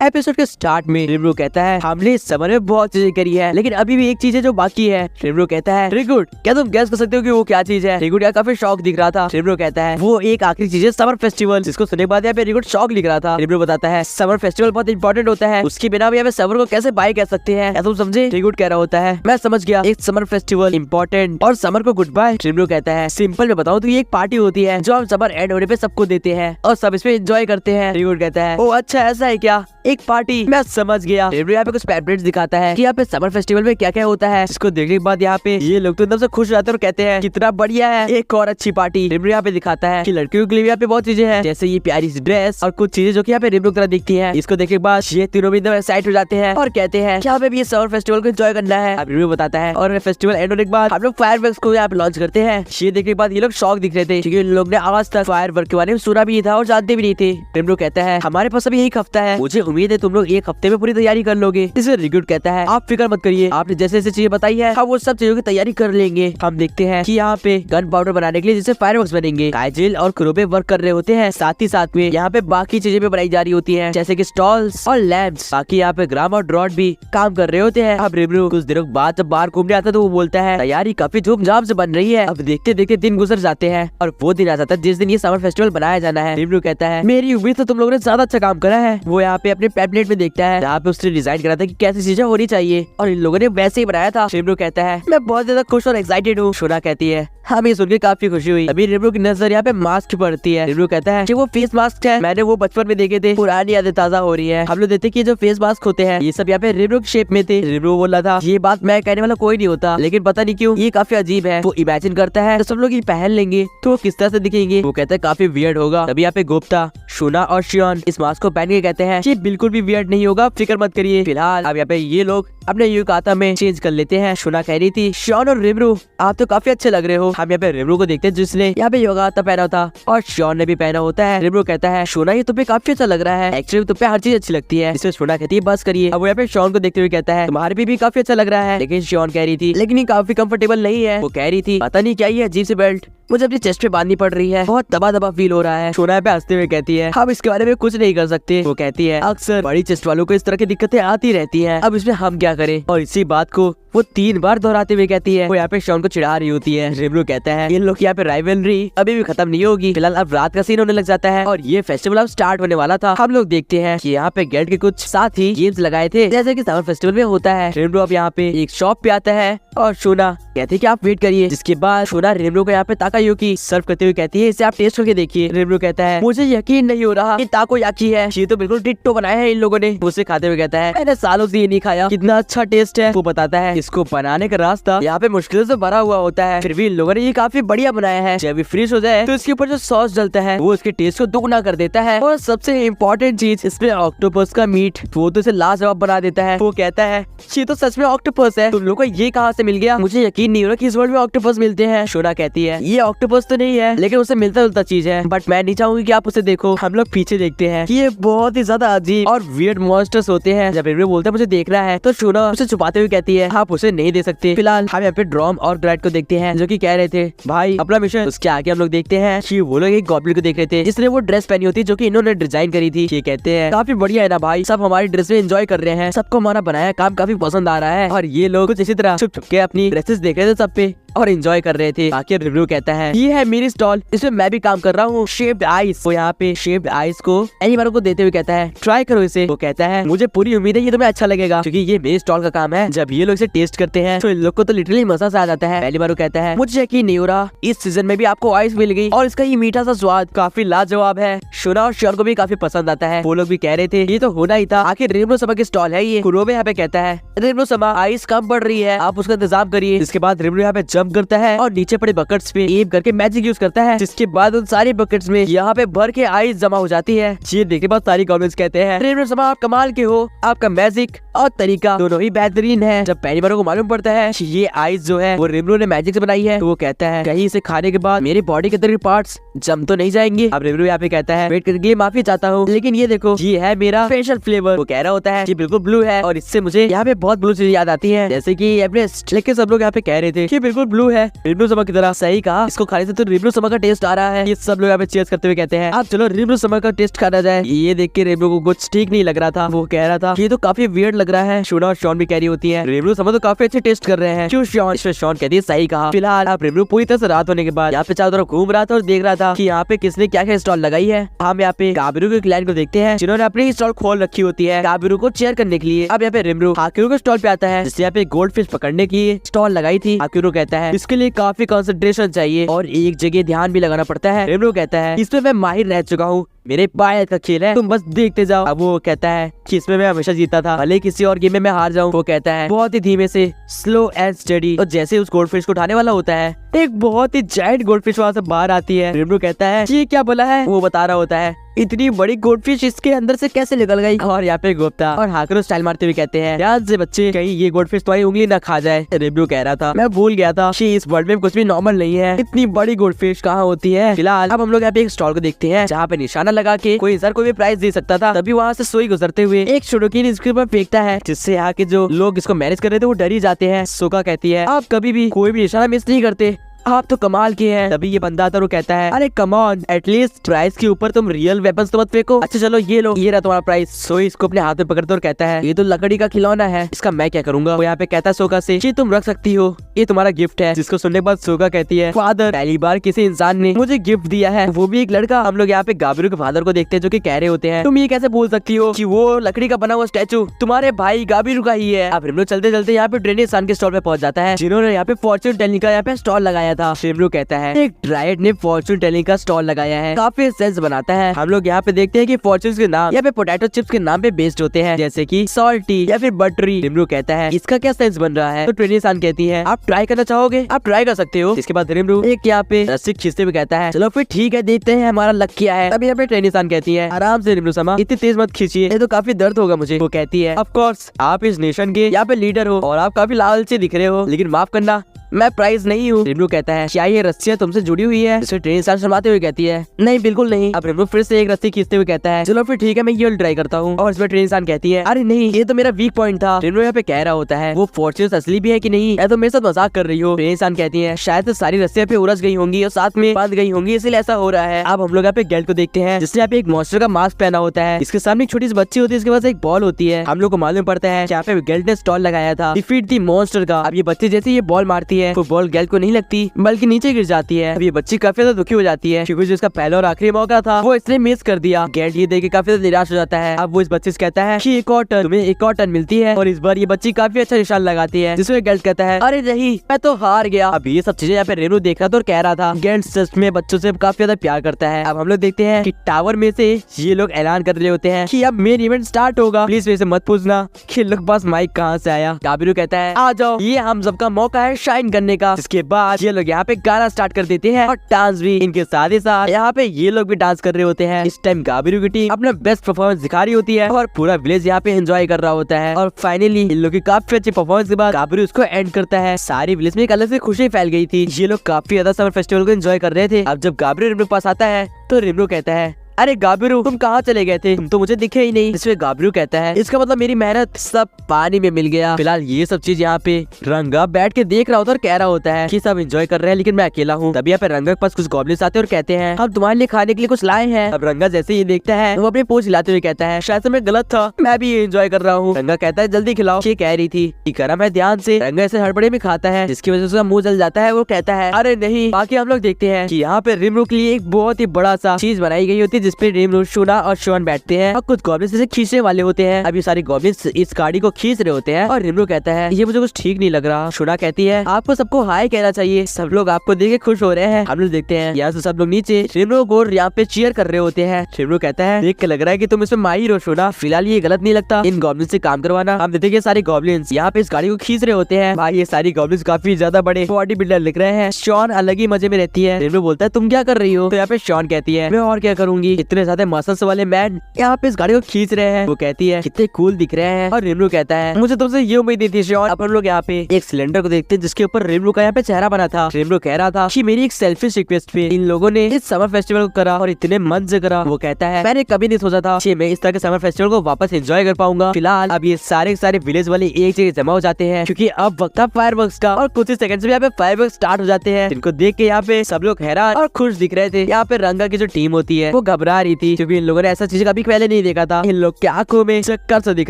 Episode के start में रिमरू कहता है हमने इस समर में बहुत चीजें करी है, लेकिन अभी भी एक चीज है जो बाकी है। रिमरू कहता है रिगुड, क्या तुम गैस कर सकते हो कि वो क्या चीज है? रिगुड यहाँ काफी शॉक दिख रहा था। रिमरू कहता है वो एक आखिरी चीज है, समर फेस्टिवल, जिसको सुनने के बाद यहाँ पे रिगुड शॉक लिख रहा था। रिमरू बताता है समर फेस्टिवल बहुत इंपॉर्टेंट होता है, उसके बिना भी हमें समर को कैसे बाय कर सकते हैं, क्या तुम समझे? रिगुड कह रहा होता है मैं समझ गया, एक समर फेस्टिवल इंपॉर्टेंट और समर को गुड बाय। रिमरू कहता है सिंपल में बताऊं तो ये एक पार्टी होती है जो हम समर एंड होने पे सबको देते हैं और सब इसमें एंजॉय करते हैं। रिगुड कहता है ओ अच्छा ऐसा है क्या, एक पार्टी, मैं समझ गया। रिमरू यहाँ पे कुछ पैम्पलेट्स दिखाता है कि यहाँ पे समर फेस्टिवल में क्या क्या होता है, जिसको देखने के बाद यहाँ पे ये लोग तो एकदम से खुश रहते हैं और कहते हैं कितना बढ़िया है, एक और अच्छी पार्टी। रिमरू यहाँ पे दिखाता है कि लड़कियों के लिए यहाँ पे बहुत चीजें हैं, जैसे ये प्यारी सी ड्रेस और कुछ चीजें जो कि यहाँ पे रिमरू की तरह दिखती हैं। इसको देखने के बाद ये तीनों भी एकदम एक्साइट हो जाते हैं और कहते हैं कि यहाँ पे भी ये समर फेस्टिवल को एंजॉय करना है। अब रिमरू बताता है और फेस्टिवल एंड होने के बाद हम लोग फायरवर्क्स को यहाँ पे लॉन्च करते हैं। ये देखने के बाद ये लोग शॉक दिख रहे थे क्योंकि इन लोग ने आज तक फायरवर्क के बारे में सुना भी नहीं था और जानते भी नहीं थे। रिमरू कहता है हमारे पास अभी एक हफ्ता है, मुझे उम्मीद है तुम लोग एक हफ्ते में पूरी तैयारी कर लोगे। इसे रिगुड कहता है आप फिक्र मत करिए, आपने जैसे जैसे चीजें बताई है हम वो सब चीजों की तैयारी कर लेंगे। हम देखते हैं कि यहाँ पे गन पाउडर बनाने के लिए जैसे फायरवर्क्स बनेंगे, काइजिल और क्रोबे वर्क कर रहे होते हैं, साथ ही साथ में यहाँ पे बाकी चीजें भी बनाई जा रही होती हैं जैसे कि स्टॉल्स और लैंप्स। बाकी यहाँ पे ग्राम और ड्रॉट भी काम कर रहे होते हैं। अब रिमरू कुछ दिनों बाद जब बाहर घूमने आता है तो वो बोलता है तैयारी काफी धूमधाम से बन रही है। अब देखते देखते दिन गुजर जाते हैं और वो दिन आ जाता है जिस दिन ये समर फेस्टिवल बनाया जाना है। रिमरू कहता है मेरी उम्मीद से तुम लोगों ने ज्यादा अच्छा काम करा है। वो यहाँ पे अपने पैम्पलेट में देखता है जहाँ पे उसने डिजाइन करा था कि कैसी चीजें होनी चाहिए और इन लोगों ने वैसे ही बनाया था। रिमरू कहता है मैं बहुत ज्यादा खुश और एक्साइटेड हूँ। शोना कहती है हमें सुन के काफी खुशी हुई। अभी रिमरू की नजर यहाँ पे मास्क पड़ती है। रिमरू कहता है कि वो फेस मास्क है, मैंने वो बचपन में देखे थे, पुरानी यादें ताजा हो रही है। हम लोग देखते कि जो फेस मास्क होते हैं ये सब यहाँ पे रिमरू की शेप में थे। रिमरू बोला था ये बात मैं कहने वाला कोई नहीं होता, लेकिन पता नहीं क्यों ये काफी अजीब है। वो इमेजिन करता है तो सब लोग ये पहन लेंगे तो वो किस तरह से दिखेंगे। वो कहता है काफी वियर्ड होगा। तभी यहाँ पे गुप्ता, शोना और शियोन इस मास्क को पहन के कहते हैं ये बिल्कुल भी वियर्ड नहीं होगा, फिक्र मत करिए। फिलहाल अब यहाँ पे ये लोग अपने युकाता में चेंज कर लेते हैं। शोना कह रही थी शियोन और रिमरू आप तो काफी अच्छे लग रहे हो। हम यहाँ पे रिमरू को देखते हैं जिसने यहाँ पे योगाता पहना था और शियोन ने भी पहना होता है। रिमरू कहता है शोना ये तुम्हें काफी अच्छा लग रहा है, एक्चुअली तुम पे हर चीज अच्छी लगती है। इसमें शोना कहती है बस करिए। अब वो यहाँ पे शियोन को देखते हुए कहता है तुम्हारे भी काफी अच्छा लग रहा है, लेकिन शियोन कह रही थी लेकिन ये काफी कंफर्टेबल नहीं है। वो कह रही थी पता नहीं क्या ये अजीब सी बेल्ट मुझे अपनी चेस्ट पे बांधनी पड़ रही है, बहुत दबा दबा फील हो रहा है। शोना पे हंसते हुए कहती है हम इसके बारे में कुछ नहीं कर सकते। वो कहती है अक्सर बड़ी चेस्ट वालों को इस तरह की दिक्कतें आती रहती हैं, अब इसमें हम क्या करें। और इसी बात को वो 3 बार दोहराते हुए कहती है। वो यहाँ पे शॉन को चिढ़ा रही होती है। रिमरू कहता है इन लोग यहाँ पे राइवलरी अभी भी खत्म नहीं होगी, फिलहाल अब रात का सीन होने लग जाता है और ये फेस्टिवल अब स्टार्ट होने वाला था। हम लोग देखते हैं कि यहाँ पे गेट के कुछ साथी गेम्स लगाए थे जैसे कि समर फेस्टिवल में होता है। रिमरू अब यहाँ पे एक शॉप पे आता है और शोना कहती है कि आप वेट करिए। जिसके बाद शोना रिमरू को यहाँ पे ताकायोकी सर्व करते हुए कहती है इसे आप टेस्ट करके देखिए। रिमरू कहता है मुझे यकीन नहीं हो रहा ये ताकोयाकी है, ये तो बिल्कुल डिट्टो बनाया है इन लोगों ने। उसे खाते हुए कहता है मैंने सालों से ये नहीं खाया, कितना अच्छा टेस्ट है। वो बताता है इसको बनाने का रास्ता यहाँ पे मुश्किल से भरा हुआ होता है, फिर भी इन लोगों ने ये काफी बढ़िया बनाया है। जब ये फ्रीज हो जाए तो इसके ऊपर जो सॉस डलता है वो इसके टेस्ट को दोगुना कर देता है और सबसे इम्पोर्टेंट चीज इसमें ऑक्टोपस का मीट, वो तो इसे लाजवाब बना देता है। वो कहता है ये तो सच में ऑक्टोपस है, तुम लोगों को ये कहाँ से मिल गया? मुझे यकीन नहीं हो रहा कि इस वर्ल्ड में ऑक्टोपस मिलते हैं। शोना कहती है ये ऑक्टोपस तो नहीं है लेकिन उसे मिलता जुलता चीज है, बट मैं नहीं चाहूंगी कि आप उसे देखो। हम लोग पीछे देखते हैं कि ये बहुत ही ज्यादा अजीब और वियर्ड मॉन्स्टर्स होते हैं। जब रिमरू बोलता है मुझे देखना है तो शोना उसे छुपाते हुए कहती है आप उसे नहीं दे सकते। फिलहाल हम यहाँ पे ड्रॉम और ग्रैट को देखते हैं जो कि कह रहे थे भाई अपना मिशन। उसके आगे हम लोग देखते हैं कि वो लोग एक गॉब्लिन को देख रहे थे जिसने वो ड्रेस पहनी होती जो कि इन्होंने डिजाइन करी थी। ये कहते हैं काफी बढ़िया है ना भाई, सब हमारी ड्रेस में एंजॉय कर रहे हैं, सबको हमारा बनाया काम काफी पसंद आ रहा है। और ये लोग कुछ इसी तरह छुप छुप के अपनी ड्रेसेस देख रहे थे सब पे और एंजॉय कर रहे थे। बाकी रिव्यू कहता है ये है मेरी स्टॉल, इसमें मैं भी काम कर रहा हूँ, शेप्ड आइस। वो यहाँ पे शेप्ड आइस को एनिमल को देते हुए कहता है ट्राई करो इसे। वो कहता है मुझे पूरी उम्मीद है ये तुम्हें अच्छा लगेगा क्योंकि ये मेरे स्टॉल का काम है। जब ये लोग इसे टेस्ट करते हैं तो इन लोग को तो लिटरली मजा सा आ जाता है। एनिमल कहता है मुझे यकीन नहीं हो रहा इस सीजन में भी आपको आइस मिल गई और इसका ये मीठा सा स्वाद काफी लाजवाब है। शोना और श्योर को भी काफी पसंद आता है। वो लोग भी कह रहे थे ये तो होना ही था, आखिर रेमनो समा की स्टॉल है ये। कुरोबे यहाँ पे कहता है रेमनो समा आइस कम पड़ रही है, आप उसका इंतजाम करिए। इसके बाद रेमनो यहाँ पे जंप करता है और नीचे पड़े बकेट्स पे एम करके मैजिक यूज करता है, जिसके बाद उन सारी बकेट्स में यहाँ पे भर के आइस जमा हो जाती है। ये देखने के बाद सारी गवर्नमेंट्स कहते हैं रेमनो समा आप कमाल के हो, आपका मैजिक और तरीका दोनों ही बेहतरीन है। जब पहली बार को मालूम पड़ता है कि ये आइस जो है वो रेमनो ने मैजिक से बनाई है तो वो कहता है कहीं इसे खाने के बाद मेरे बॉडी के अंदर के पार्ट्स जम तो नहीं जाएंगे। अब रेमनो यहाँ पे कहता है वेट करने के लिए माफी चाहता हूँ, लेकिन ये देखो ये है मेरा स्पेशल फ्लेवर। वो कह रहा होता है कि बिल्कुल ब्लू है और इससे मुझे यहाँ पे बहुत ब्लू चीजें याद आती है जैसे की एवरेस्ट। लेकिन सब लोग यहाँ पे कह रहे थे कि बिल्कुल ब्लू है, रिमरू समर की तरह। सही कहा, इसको खाने से तो रिमरू समर का टेस्ट आ रहा है। ये सब लोग यहाँ पे चीयर्स करते हुए कहते हैं अब चलो रिमरू समर का टेस्ट खाना जाए। ये देख के रिमरू को कुछ ठीक नहीं लग रहा था। वो कह रहा था ये तो काफी वियर्ड लग रहा है। शोना और शॉन भी कह रही होती है रिमरू समर तो काफी अच्छे टेस्ट कर रहे हैं। क्यों शॉन? इसमें शॉन कहती है सही कहा। फिलहाल अब रिमरू पूरी तरह से रात होने के बाद यहाँ पे चारों तरफ घूम रहा था और देख रहा था कि यहाँ पे किसने क्या क्या स्टॉल लगाई है। हम यहाँ पे गाबिरू के क्लाइंट को देखते हैं जिन्होंने अपनी स्टॉल खोल रखी होती है गाबिरू को चेयर करने के लिए। अब यहाँ पे रिमरू हाकिरू के स्टॉल पे आता है जिससे यहाँ पे गोल्ड फिश पकड़ने की स्टॉल लगाई थी। हाकिरू कहता है इसके लिए काफी कंसंट्रेशन चाहिए और एक जगह ध्यान भी लगाना पड़ता है। रिमरू कहता है इसमें मैं माहिर रह चुका हूँ, मेरे पायलट का खेल है, तुम बस देखते जाओ। अब वो कहता है कि इसमें मैं हमेशा जीता था, भले किसी और गेम में मैं हार जाऊं। वो कहता है बहुत ही धीमे से, स्लो एंड स्टडी। और जैसे उस गोल्डफिश को उठाने वाला होता है एक बहुत ही जायंट गोल्डफिश वहाँ से बाहर आती है। रिमरू कहता है ये क्या बोला है? वो बता रहा होता है इतनी बड़ी गोल्डफिश इसके अंदर से कैसे निकल गई। और यहाँ पे गुप्ता और हाकिरू स्टाइल मारते हुए कहते हैं ध्यान से बच्चे, कहीं ये गोल्डफिश तुम्हारी उंगली न खा जाए। रिमरू कह रहा था मैं भूल गया था कि इस वर्ल्ड में कुछ भी नॉर्मल नहीं है, इतनी बड़ी गोल्डफिश कहाँ होती है। फिलहाल अब हम लोग यहाँ पे एक स्टॉल को देखते हैं जहाँ पे निशाना लगा के कोई इंसान कोई भी प्राइस दे सकता था। तभी वहाँ से सोई गुजरते हुए एक शोडोकिन इसके ऊपर फेंकता है जिससे यहाँ के जो लोग इसको मैनेज कर रहे थे वो डर ही जाते हैं। सोका कहती है आप कभी भी कोई भी निशाना मिस नहीं करते, आप तो कमाल के हैं। तभी ये बंदा आता है, वो कहता है अरे कम ऑन, एटलीस्ट प्राइस के ऊपर तुम रियल वेपन्स तो मत फेंको। अच्छा चलो ये लो, ये रहा तुम्हारा प्राइस। सोई इसको अपने हाथ में पकड़ते और कहता है ये तो लकड़ी का खिलौना है, इसका मैं क्या करूंगा। वो यहाँ पे कहता है सोका से ये तुम रख सकती हो, ये तुम्हारा गिफ्ट है। जिसको सुनने के बाद सोका कहती है फादर, पहली बार किसी इंसान ने मुझे गिफ्ट दिया है, वो भी एक लड़का। हम लोग यहाँ पे गाबिरू के फादर को देखते हैं जो की कह रहे होते हैं तुम ये कैसे बोल सकती हो कि वो लकड़ी का बना हुआ स्टैचू तुम्हारे भाई गाबिरू का ही है। अब रिमरू चलते चलते यहाँ पे ट्रेनी इंसान के स्टॉल पे पहुंच जाता है जिन्होंने यहाँ पे फॉर्च्यून टेलिंग का यहाँ पे स्टॉल लगाया था। रिमरू कहता है एक ड्राइड ने फॉर्च्यून टेलिंग का स्टॉल लगाया है, काफी सेंस बनाता है। हम लोग यहाँ पे देखते हैं कि फॉर्च्यून के नाम यहाँ पे पोटैटो चिप्स के नाम पे बेस्ड होते हैं जैसे कि सॉल्टी या फिर बटरी। रिमरू कहता है इसका क्या सेंस बन रहा है। तो ट्रेनी इंसान कहती है आप ट्राई करना चाहोगे? आप ट्राई कर सकते हो। इसके बाद रिमरू एक यहाँ पे रस्सी खींचते हुए कहता है चलो फिर ठीक है, देखते हैं हमारा लक क्या है। तभी यहाँ पे ट्रेनी इंसान कहती है आराम से रिमरू समा, इतनी तेज मत खींचिए, ये तो काफी दर्द होगा मुझे। वो कहती है ऑफ कोर्स आप इस नेशन के यहाँ पे लीडर हो और आप काफी लालची दिख रहे हो, लेकिन माफ करना मैं प्राइस नहीं हूँ। रिमरू कहता है क्या ये रस्सियाँ तुमसे जुड़ी हुई है? इसे ट्रेन इंसान शर्माते हुए कहती है नहीं बिल्कुल नहीं। अब रिमरू फिर से एक रस्सी खींचते हुए कहता है चलो फिर ठीक है, मैं ये ट्राई करता हूँ। और इसमें ट्रेन इंसान कहती है अरे नहीं, ये तो मेरा वीक पॉइंट था। रिमरू यहाँ पे कह रहा होता है वो फॉर्च्यून असली भी है कि नहीं, या तो मेरे साथ मजाक कर रही हो। ट्रेन इंसान कहती है शायद तो सारी रस्सियाँ पे उलझ गई होंगी और साथ में बांध गई होंगी, इसलिए ऐसा हो रहा है। अब हम लोग यहाँ पे गेल्ट को देखते हैं जिसने यहाँ पे एक मॉन्स्टर का मास्क पहना होता है। इसके सामने एक छोटी सी बच्ची होती है, इसके पास एक बॉल होती है। हम लोग को मालूम पड़ता है यहाँ पे गेल्ट ने स्टॉल लगाया था डिफीट दी मॉन्स्टर का। अब ये बच्ची जैसे ये बॉल मारती है वो बॉल गेल्ट को नहीं लगती बल्कि नीचे गिर जाती है। अब ये बच्ची काफी ज्यादा दुखी हो जाती है क्योंकि जो इसका पहला और आखिरी मौका था वो इसने मिस कर दिया। गेल्ट ये देख के काफी ज्यादा निराश हो जाता है। अब वो इस बच्चे से कहता है कि एक और टर्न, तुम्हें एक और टर्न मिलती है। और इस बार ये बच्ची काफी अच्छा निशान लगाती है जिसमें गेल्ट कहता है अरे नहीं, मैं तो हार गया। अब ये सब चीजें यहाँ पे रिमरू देख रहा था और कह रहा था गेल्ट सच में बच्चों से काफी ज्यादा प्यार करता है। अब हम लोग देखते हैं कि टावर में से ये लोग ऐलान कर रहे होते हैं कि अब मेन इवेंट स्टार्ट होगा, प्लीज वैसे मत पूछना कि लोग पास माइक कहाँ से आया। गाबिरू कहता है आ जाओ, ये हम सबका मौका है शाइन करने का। इसके बाद ये लोग यहाँ पे गाना स्टार्ट कर देते हैं और डांस भी। इनके साथ ही साथ यहाँ पे ये लोग भी डांस कर रहे होते हैं। इस टाइम गाबिरू की टीम अपना बेस्ट परफॉर्मेंस दिखा रही होती है और पूरा विलेज यहाँ पे एंजॉय कर रहा होता है। और फाइनली इन लोग की काफी अच्छी परफॉर्मेंस के बाद गाबिरू उसको एंड करता है। सारी विलेज में एक अलग से खुशी फैल गई थी, ये लोग काफी ज्यादा समर फेस्टिवल को एंजॉय कर रहे थे। अब जब गाबिरू रिमरू पास आता है तो रिमरू कहता है अरे गाबिरू तुम कहाँ चले गए थे, तुम तो मुझे दिखे ही नहीं। इसमें गाबिरू कहता है इसका मतलब मेरी मेहनत सब पानी में मिल गया। फिलहाल ये सब चीज यहाँ पे रंगा बैठ के देख रहा होता है और कह रहा होता है कि सब एंजॉय कर रहे हैं लेकिन मैं अकेला हूँ। तभी यहाँ पे रंगा के पास कुछ गॉब्लिन्स आते हैं और कहते हैं हम तुम्हारे लिए खाने के लिए कुछ लाए हैं। अब रंगा जैसे ये देखता है वो अपनी पूंछ हिलाते हुए कहता है शायद से मैं गलत था, मैं भी एंजॉय कर रहा हूँ। रंगा कहता है जल्दी खिलाओ। ये कह रही थी कि करा मैं ध्यान से। रंगा ऐसे हड़बड़े में खाता है जिसकी वजह से उसका मुंह जल जाता है। वो कहता है अरे नहीं। बाकी हम लोग देखते हैं कि यहाँ पे रिमरू के लिए एक बहुत ही बड़ा सा चीज बनाई गई होती है जिसपे रिमरू, शोना और शॉन बैठते हैं और कुछ गॉब्लिन्स इसे खींचने वाले होते हैं। अब ये सारे गॉब्लिन्स इस गाड़ी को खींच रहे होते हैं और रिमरू कहता है ये मुझे कुछ ठीक नहीं लग रहा। शोना कहती है आपको सबको हाय कहना चाहिए, सब लोग आपको देख के खुश हो रहे हैं। हम लोग देखते हैं यहाँ से सब लोग नीचे रिमरू को यहाँ पे चीयर कर रहे होते हैं। रिमरू कहता है देख के लग रहा है कि तुम इसमें माहिर हो शोना, फिलहाल ये गलत नहीं लगता इन गॉब्लिन्स से काम करवाना। हम देखते हैं सारे गॉब्लिन्स यहाँ पे इस गाड़ी को खींच रहे होते हैं। भाई ये सारी गॉब्लिन्स काफी ज्यादा बड़े बॉडी बिल्डर लिख रहे हैं। शॉन अलग ही मजे में रहती है। रिमरू बोलता है तुम क्या कर रही हो? तो यहाँ पे शॉन कहती है मैं और क्या करूंगी, कि इतने ज्यादा मसल्स वाले मैन यहाँ पे इस गाड़ी को खींच रहे हैं। वो कहती है कितने कूल दिख रहे हैं, और रिमरू कहता है मुझे तुमसे ये उम्मीद नहीं थी श्योर। अब हम लोग यहाँ पे एक सिलेंडर को देखते हैं जिसके ऊपर रिमरू का यहाँ पे चेहरा बना था। रिमरू कह रहा था कि मेरी एक सेल्फिश रिक्वेस्ट पे इन लोगों ने इस समर फेस्टिवल को करा और इतने मन से करा। वो कहता है मैंने कभी नहीं सोचा था कि मैं इस तरह के समर फेस्टिवल को वापस एंजॉय कर पाऊंगा। फिलहाल अब ये सारे विलेज वाले एक जगह जमा हो जाते हैं क्योंकि अब वक्त था फायरवर्क्स का, और कुछ ही सेकंड्स में यहाँ पे फायरवर्क्स स्टार्ट हो जाते हैं, जिनको देख के यहाँ पे सब लोग हैरान और खुश दिख रहे थे। यहाँ पे रंगा की जो टीम होती है वो घबरा रही थी क्योंकि इन लोगों ने ऐसा चीज कभी पहले नहीं देखा था। इन लोग की आंखों में चक्कर से दिख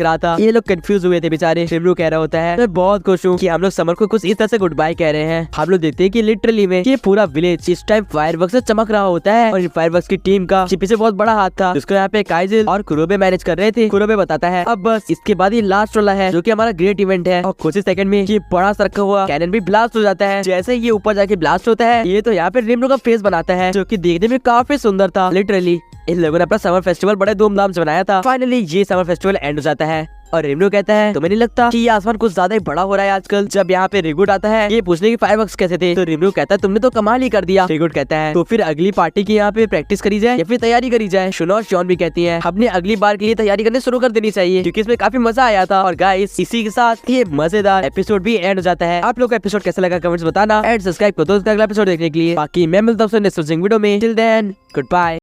रहा था, ये लोग कंफ्यूज हुए थे बेचारे। रिमरू कह रहा होता है मैं बहुत खुश हूँ कि हम लोग समर को कुछ इस तरह से गुड बाय कह रहे हैं। हम लोग देखते हैं कि लिटरली में ये पूरा विलेज इस टाइम फायरवर्क्स से चमक रहा होता है, और इन फायरवर्क्स की टीम का पीछे बहुत बड़ा हाथ था जिसको यहाँ पे काइजिल और कुरोबे मैनेज कर रहे थे। कुरोबे बताता है अब बस इसके बाद ये लास्ट वाला है जो कि हमारा ग्रेट इवेंट है, और कुछ ही सेकंड में ये बड़ा सा रखा हुआ कैनन भी ब्लास्ट हो जाता है। जैसे ये ऊपर जाके ब्लास्ट होता है ये तो यहाँ पे रिमरू का फेस बनाता है जो कि देखने में काफी सुंदर था। लिटरली इन लोगों ने अपना समर फेस्टिवल बड़े धूमधाम से मनाया था। फाइनली ये समर फेस्टिवल एंड हो जाता है, और रिमरू कहता है तुम्हें नहीं लगता कि ये आसमान कुछ ज्यादा ही बड़ा हो रहा है आजकल। जब यहाँ पे रिगुड आता है ये पूछने की फायरवर्क्स कैसे थे, तो रिमरू कहता है तुमने तो कमाल ही कर दिया। रिगुड कहता है तो फिर अगली पार्टी की यहाँ पे प्रैक्टिस करी जाए या फिर तैयारी करी जाए। शुनो और शॉन भी कहती है हमने अगली बार के लिए तैयारी करनी शुरू कर देनी चाहिए क्योंकि इसमें काफी मजा आया था। और गाइस इसी के साथ ये मजेदार एपिसोड भी एंड हो जाता है। आप लोग का एपिसोड कैसा लगा कमेंट्स बताना, एंड सब्सक्राइब कर दो अगला एपिसोड देखने के लिए। बाकी मैं मिलता हूँ नेक्स्ट वीडियो में। Till then good bye.